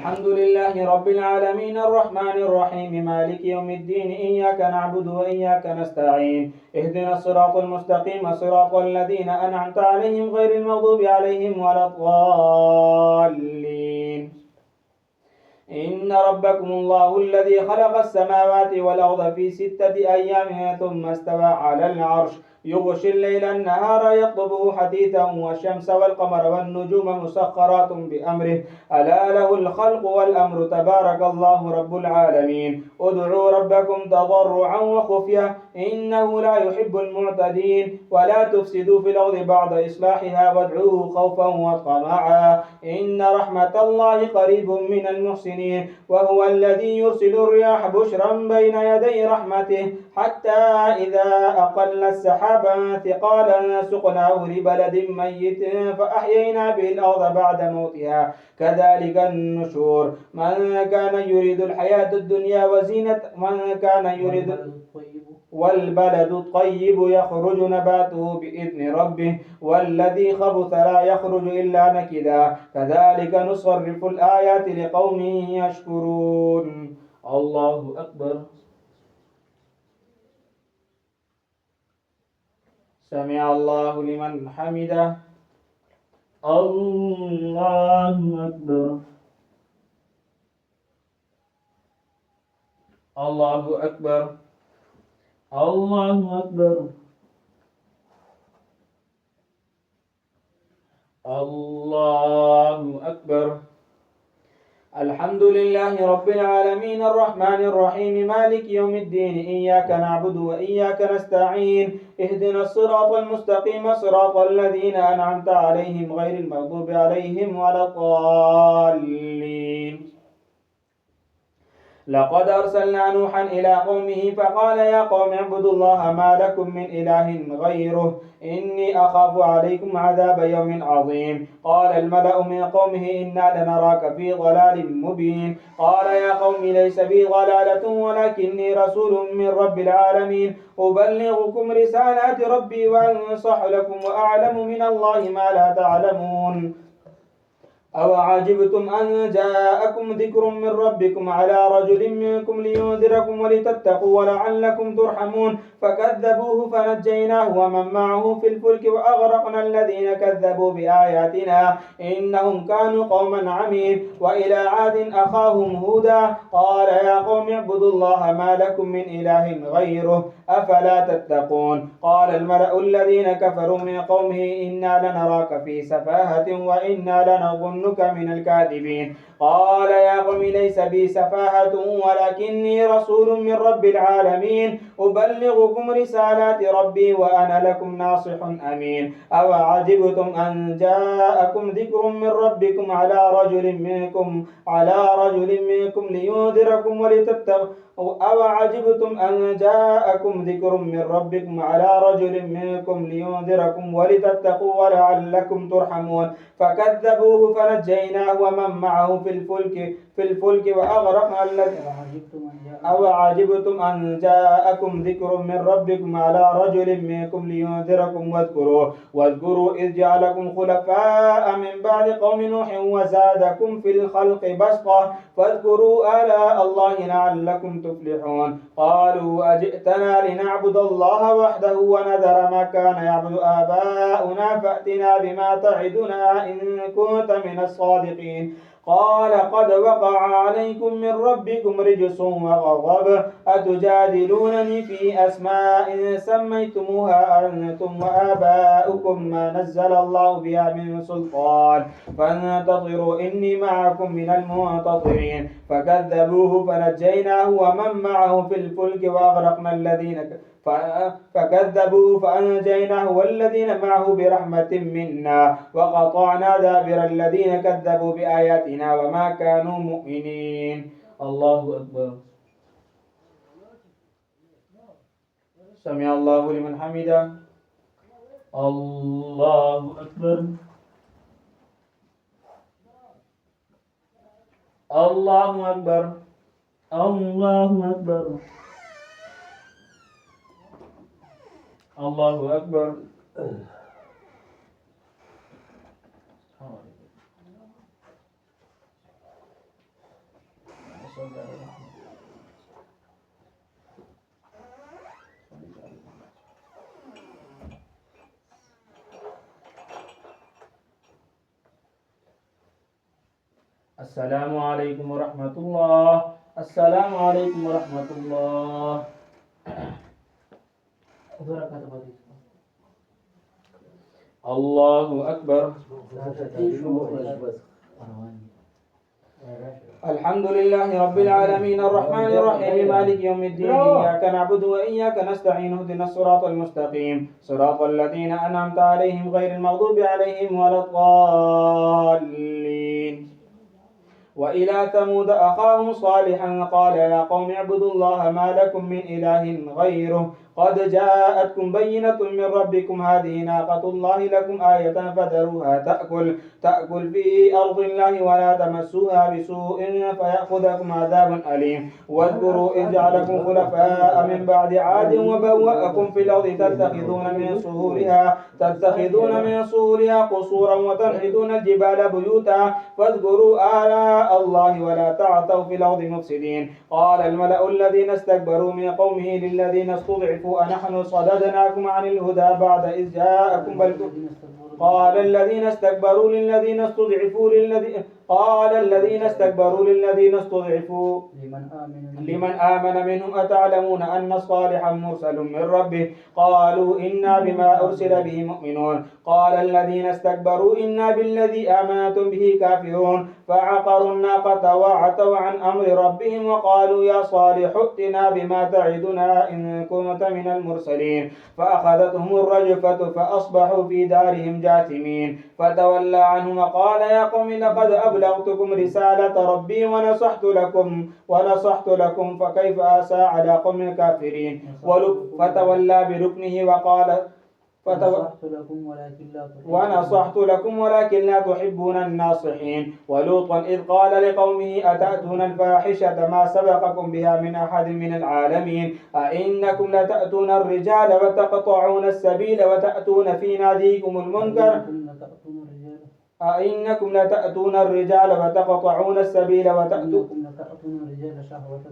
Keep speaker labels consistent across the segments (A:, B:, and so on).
A: الحمد لله رب العالمين الرحمن الرحيم مالك يوم الدين إياك نعبد وإياك نستعين اهدنا الصراط المستقيم صراط الذين أنعمت عليهم غير المغضوب عليهم ولا الضالين إن ربكم الله الذي خلق السماوات والأرض في 6 أيام ثم استوى على العرش يغشي الليل النهار يطلبه حثيثا والشمس والقمر والنجوم مسخرات بأمره ألا له الخلق والأمر تبارك الله رب العالمين ادعوا ربكم تضرعا وخفية إنه لا يحب المعتدين ولا تفسدوا في الأرض بعد إصلاحها وادعوه خوفا وطمعا إن رحمة الله قريب من المحسنين وهو الذي يرسل الرياح بشرا بين يدي رحمته حتى إذا أقل السحاب ثقالا سقناه لبلد ميت فأحيينا به الأرض بعد موتها كذلك النشور من كان يريد الحياة الدنيا وزينة والبلد الطيب يخرج نباته بإذن ربه والذي خبث لا يخرج إلا نكدا كذلك نصرف الآيات لقوم يشكرون. الله أكبر. سمع الله لمن حمده. الله أكبر. الله أكبر. الله أكبر. الله أكبر. الحمد لله رب العالمين الرحمن الرحيم مالك يوم الدين إياك نعبد وإياك نستعين اهدنا الصراط المستقيم صراط الذين أنعمت عليهم غير المغضوب عليهم ولا الضالين. لقد أرسلنا نوحا إلى قومه فقال يا قوم اعبدوا الله ما لكم من إله غيره إني أخاف عليكم عذاب يوم عظيم. قال الملأ من قومه إنا لنراك في ضلال مبين. قال يا قوم ليس بي ضلالة ولكني رسول من رب العالمين أبلغكم رسالات ربي وأنصح لكم وأعلم من الله ما لا تعلمون. أوعجبتم أن جاءكم ذكر من ربكم على رجل منكم لينذركم ولتتقوا ولعلكم ترحمون فكذبوه فنجيناه ومن معه في الفلك وأغرقنا الذين كذبوا بآياتنا إنهم كانوا قوما عمين. وإلى عاد أخاهم هودا قال يا قوم اعبدوا الله ما لكم من إله غيره أفلا تتقون. قال الملأ الذين كفروا من قومه إنا لنراك في سفاهة وإنا لنظنك من الكاذبين. قال يا قوم ليس بي سفاهة ولكني رسول من رب العالمين أبلغكم رسالات ربي وأنا لكم ناصح أمين. أوعجبتم أن جاءكم ذكر من ربكم على رجل منكم لينذركم ولتتقوا أوعجبتم أن جاءكم ذكر من ربكم على رجل منكم لينذركم ولتتقوا ولعلكم ترحمون فكذبوه فنجيناه ومن معه في الفلك وأغرقنا الذين. أوعجبتم أن جاءكم ذكر من ربكم على رجل منكم لينذركم واذكروا إذ جعلكم خلفاء من بعد قوم نوح وزادكم في الخلق بسطة فاذكروا آلاء الله لعلكم تفلحون. قالوا أجئتنا لنعبد الله وحده ونذر ما كان يعبد آباؤنا فأتنا بما تعدنا إن كنت من الصادقين. قال قد وقع عليكم من ربكم رجس وغضب أتجادلونني في أسماء سميتموها أنتم وآباؤكم ما نزل الله بها من سلطان فانتظروا إني معكم من المنتظرين. فكذبوه فنجيناه ومن معه في الفلك وأغرقنا الذين فكذبوا فأنجيناه والذين معه برحمة منا وقطعنا دابر الذين كذبوا بآياتنا وما كانوا مؤمنين. الله أكبر. سمع الله لمن حمده. الله أكبر. الله أكبر. الله أكبر. الله أكبر. السلام عليكم ورحمة الله. السلام عليكم ورحمة الله. الله أكبر. الحمد لله رب العالمين الرحمن الرحيم مالك يوم الدين إياك نعبد وإياك نستعين اهدنا الصراط المستقيم صراط الذين أنعمت عليهم غير المغضوب عليهم ولا الضالين. وإلى ثمود أخاهم صالحا قال يا قوم اعبدوا الله ما لكم من إله غيره قد جاءتكم بينة من ربكم هذه ناقة الله لكم آية فذروها تأكل في أرض الله ولا تمسوها بسوء فيأخذكم عذاب أليم. واذكروا إذ جعلكم خلفاء من بعد عاد وبوأكم في الأرض تتخذون من سهولها قصورا وتنحتون الجبال بيوتا فاذكروا آلاء الله ولا تعثوا في الأرض مفسدين. قال الملأ الذين استكبروا من قومه للذين استضعفوا أنحن صددناكم عن الهدى بعد إذ جاءكم قال الذين استكبروا للذين استضعفوا لمن آمن منهم أتعلمون أن صالحا مرسل من ربه قالوا إنا بما أرسل به مؤمنون. قال الذين استكبروا إنا بالذي آمنتم به كافرون فعقروا الناقة وعتوا عن أمر ربهم وقالوا يا صالح ائتنا بما تعدنا إن كنت من المرسلين فأخذتهم الرجفة فأصبحوا في دارهم جاثمين. فتولى عنهم وقال يا قوم لقد أبلغتكم رسالة ربي ونصحت لكم فكيف آسى على قوم كافرين. فتولى بركنه وقال ونصحت لكم ولكن لا تحبون الناصحين. ولوطا إذ قال لقومه أتأتون الفاحشة ما سبقكم بها من أحد من العالمين أئنكم لتأتون الرجال وتقطعون السبيل وتأتون في ناديكم المنكر أئنكم لتأتون الرجال وتقطعون السبيل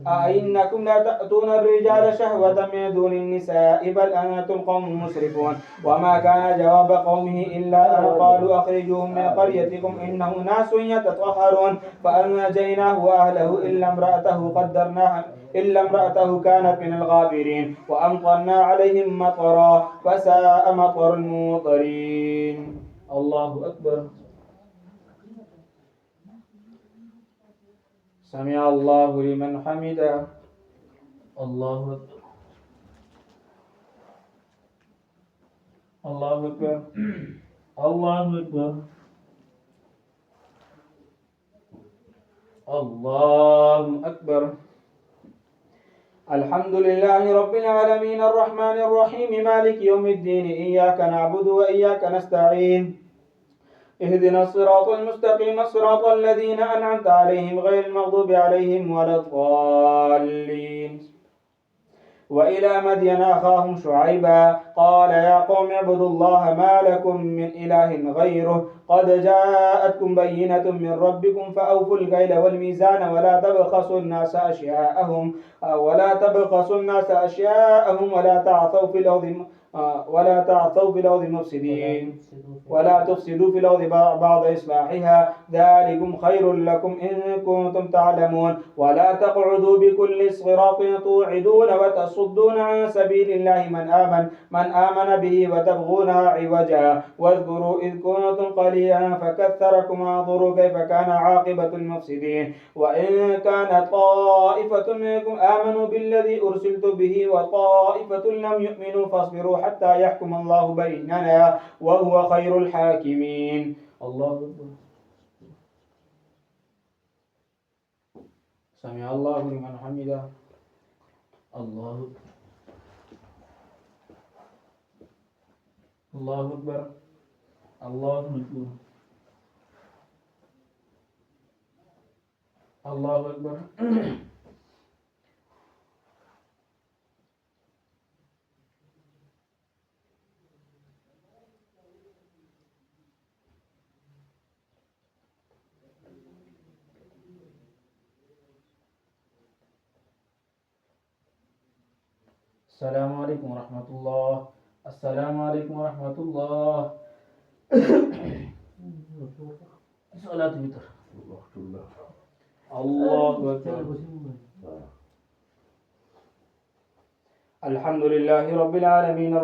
A: أئنكم لتأتون الرجال شهوة من دون النساء بل أنتم قوم مسرفون. وما كان جواب قومه إلا أن قالوا أخرجوهم من قريتكم إنهم ناس يتطهرون فأنجيناه وأهله إلا امرأته كانت من الغابرين وأمطرنا عليهم مطرا فساء مطر الممطرين. الله أكبر. سمع الله لمن حمده. الله أكبر. الله أكبر. الله أكبر. الله أكبر. الحمد لله رب العالمين الرحمن الرحيم مالك يوم الدين إياك نعبد وإياك نستعين اهدنا الصراط المستقيم صراط الذين أنعمت عليهم غير المغضوب عليهم ولا الضالين. وإلى مدين أخاهم شعيبا قال يا قوم اعبدوا الله ما لكم من إله غيره قد جاءتكم بينة من ربكم فأوفوا الكيل والميزان ولا تبخسوا الناس أشياءهم ولا تعثوا في الأرض مفسدين ولا تفسدوا في الأرض بعد إصلاحها ذلكم خير لكم إن كنتم تعلمون. ولا تقعدوا بكل صراط توعدون وتصدون عن سبيل الله من آمن به وتبغونها عوجا واذكروا إذ كنتم قليلا فكثركم وانظروا كيف كان عاقبة المفسدين. وإن كانت طائفة منكم آمنوا بالذي أرسلت به وطائفة لم يؤمنوا فاصبروا حتى يحكم الله بيننا وهو خير الحاكمين. الله أكبر. سمع الله لمن حمده. الله أكبر. الله أكبر. الله أكبر. الله أكبر. السلام عليكم ورحمة الله. السلام عليكم ورحمة الله. صلاة الوتر. الله أكبر. الحمد لله رب العالمين.